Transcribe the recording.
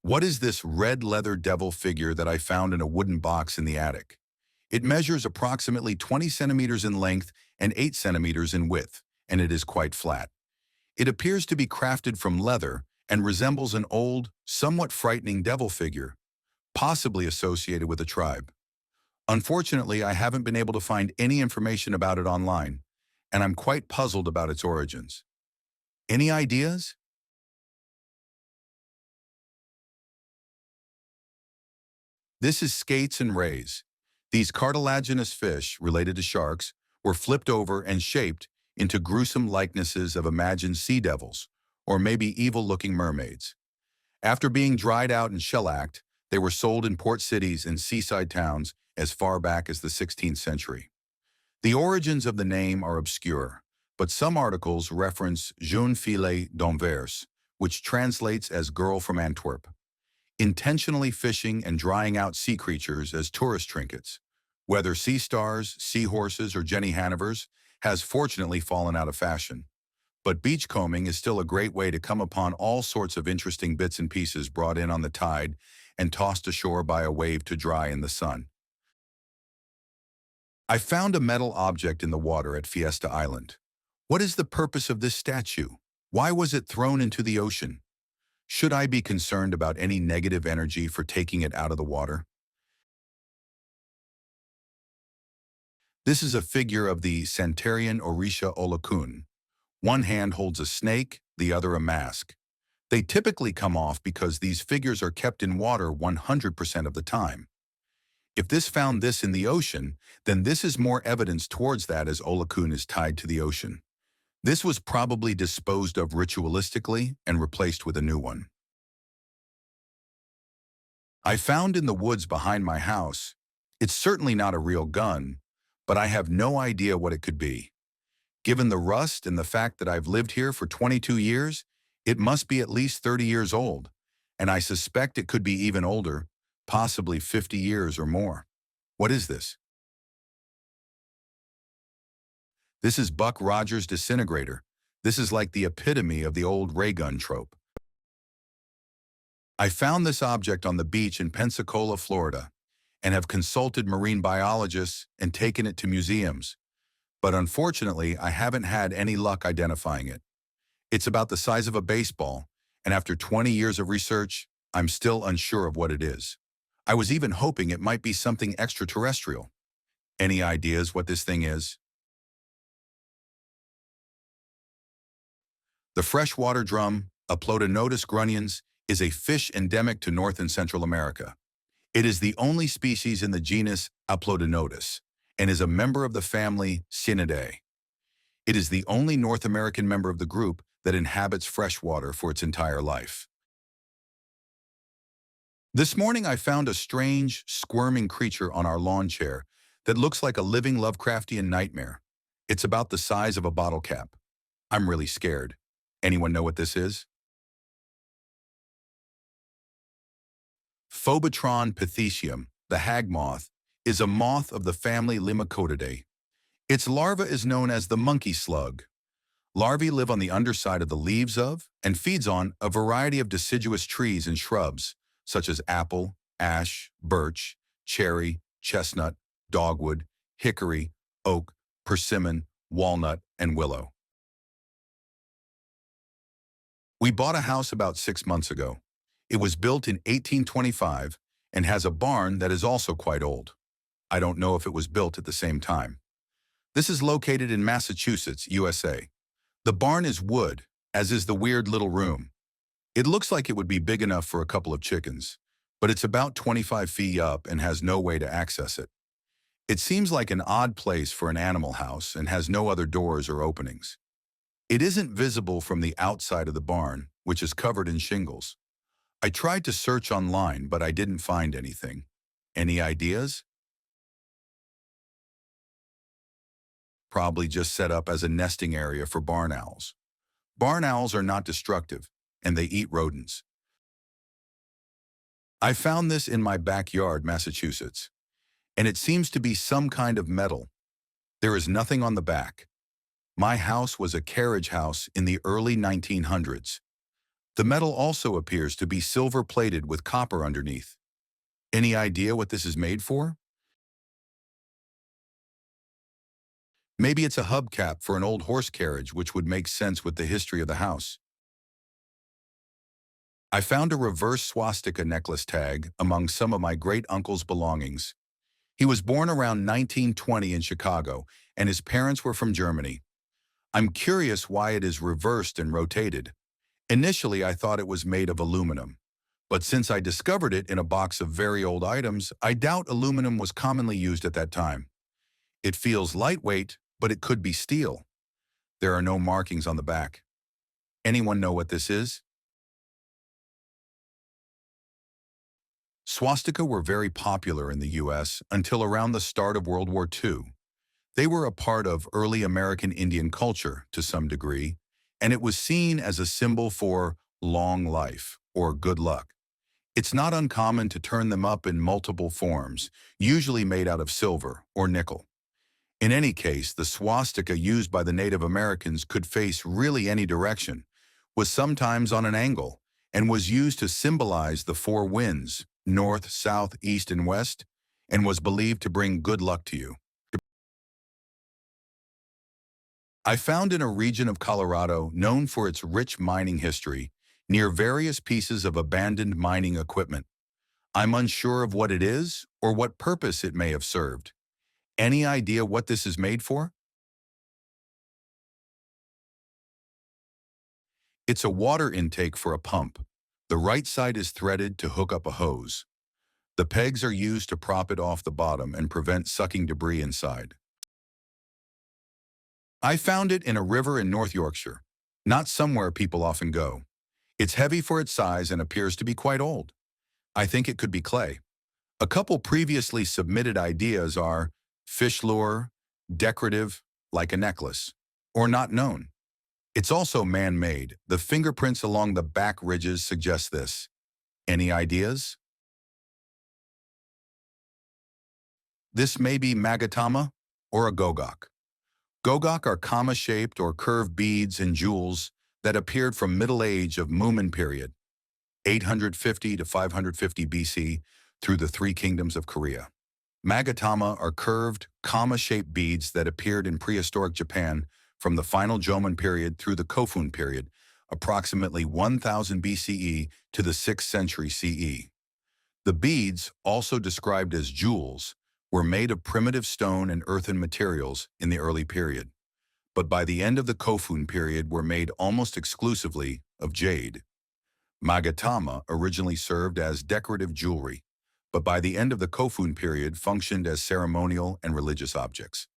What is this red leather devil figure that I found in a wooden box in the attic? It measures approximately 20 centimeters in length and 8 centimeters in width, and it is quite flat. It appears to be crafted from leather and resembles an old, somewhat frightening devil figure, possibly associated with a tribe. Unfortunately, I haven't been able to find any information about it online, and I'm quite puzzled about its origins. Any ideas? This is skates and rays. These cartilaginous fish, related to sharks, were flipped over and shaped into gruesome likenesses of imagined sea devils, or maybe evil-looking mermaids. After being dried out and shellacked, they were sold in port cities and seaside towns as far back as the 16th century. The origins of the name are obscure, but some articles reference Jeune Fille d'Anvers, which translates as girl from Antwerp, intentionally fishing and drying out sea creatures as tourist trinkets. Whether sea stars, seahorses, or Jenny Hanivers has fortunately fallen out of fashion. But beachcombing is still a great way to come upon all sorts of interesting bits and pieces brought in on the tide and tossed ashore by a wave to dry in the sun. I found a metal object in the water at Fiesta Island. What is the purpose of this statue? Why was it thrown into the ocean? Should I be concerned about any negative energy for taking it out of the water? This is a figure of the Santerian Orisha Olokun. One hand holds a snake, the other a mask. They typically come off because these figures are kept in water 100% of the time. If this found this in the ocean, then this is more evidence towards that, as Olokun is tied to the ocean. This was probably disposed of ritualistically and replaced with a new one. I found in the woods behind my house. It's certainly not a real gun, but I have no idea what it could be. Given the rust and the fact that I've lived here for 22 years, it must be at least 30 years old, and I suspect it could be even older, possibly 50 years or more. What is this? This is Buck Rogers' disintegrator. This is like the epitome of the old ray gun trope. I found this object on the beach in Pensacola, Florida, and have consulted marine biologists and taken it to museums. But unfortunately, I haven't had any luck identifying it. It's about the size of a baseball, and after 20 years of research, I'm still unsure of what it is. I was even hoping it might be something extraterrestrial. Any ideas what this thing is? The freshwater drum, Aplodinotus grunions, is a fish endemic to North and Central America. It is the only species in the genus Aplodinotus and is a member of the family Cynidae. It is the only North American member of the group that inhabits freshwater for its entire life. This morning I found a strange, squirming creature on our lawn chair that looks like a living Lovecraftian nightmare. It's about the size of a bottle cap. I'm really scared. Anyone know what this is? Phobotron pathecium, the hag moth, is a moth of the family Limacodidae. Its larva is known as the monkey slug. Larvae live on the underside of the leaves of and feeds on a variety of deciduous trees and shrubs, such as apple, ash, birch, cherry, chestnut, dogwood, hickory, oak, persimmon, walnut, and willow. We bought a house about 6 months ago. It was built in 1825 and has a barn that is also quite old. I don't know if it was built at the same time. This is located in Massachusetts, USA. The barn is wood, as is the weird little room. It looks like it would be big enough for a couple of chickens, but it's about 25 feet up and has no way to access it. It seems like an odd place for an animal house and has no other doors or openings. It isn't visible from the outside of the barn, which is covered in shingles. I tried to search online, but I didn't find anything. Any ideas? Probably just set up as a nesting area for barn owls. Barn owls are not destructive, and they eat rodents. I found this in my backyard, Massachusetts, and it seems to be some kind of metal. There is nothing on the back. My house was a carriage house in the early 1900s. The metal also appears to be silver-plated with copper underneath. Any idea what this is made for? Maybe it's a hubcap for an old horse carriage, which would make sense with the history of the house. I found a reverse swastika necklace tag among some of my great-uncle's belongings. He was born around 1920 in Chicago, and his parents were from Germany. I'm curious why it is reversed and rotated. Initially, I thought it was made of aluminum. But since I discovered it in a box of very old items, I doubt aluminum was commonly used at that time. It feels lightweight, but it could be steel. There are no markings on the back. Anyone know what this is? Swastika were very popular in the US until around the start of World War II. They were a part of early American Indian culture to some degree, and it was seen as a symbol for long life or good luck. It's not uncommon to turn them up in multiple forms, usually made out of silver or nickel. In any case, the swastika used by the Native Americans could face really any direction, was sometimes on an angle, and was used to symbolize the four winds, north, south, east, and west, and was believed to bring good luck to you. I found in a region of Colorado known for its rich mining history, near various pieces of abandoned mining equipment. I'm unsure of what it is or what purpose it may have served. Any idea what this is made for? It's a water intake for a pump. The right side is threaded to hook up a hose. The pegs are used to prop it off the bottom and prevent sucking debris inside. I found it in a river in North Yorkshire, not somewhere people often go. It's heavy for its size and appears to be quite old. I think it could be clay. A couple previously submitted ideas are fish lure, decorative, like a necklace, or not known. It's also man-made. The fingerprints along the back ridges suggest this. Any ideas? This may be magatama or a gogok. Gogok are comma-shaped or curved beads and jewels that appeared from Middle Age of Mumin period, 850 to 550 BC, through the Three Kingdoms of Korea. Magatama are curved, comma-shaped beads that appeared in prehistoric Japan from the final Jomon period through the Kofun period, approximately 1000 BCE to the 6th century CE. The beads, also described as jewels, were made of primitive stone and earthen materials in the early period, but by the end of the Kofun period were made almost exclusively of jade. Magatama originally served as decorative jewelry, but by the end of the Kofun period functioned as ceremonial and religious objects.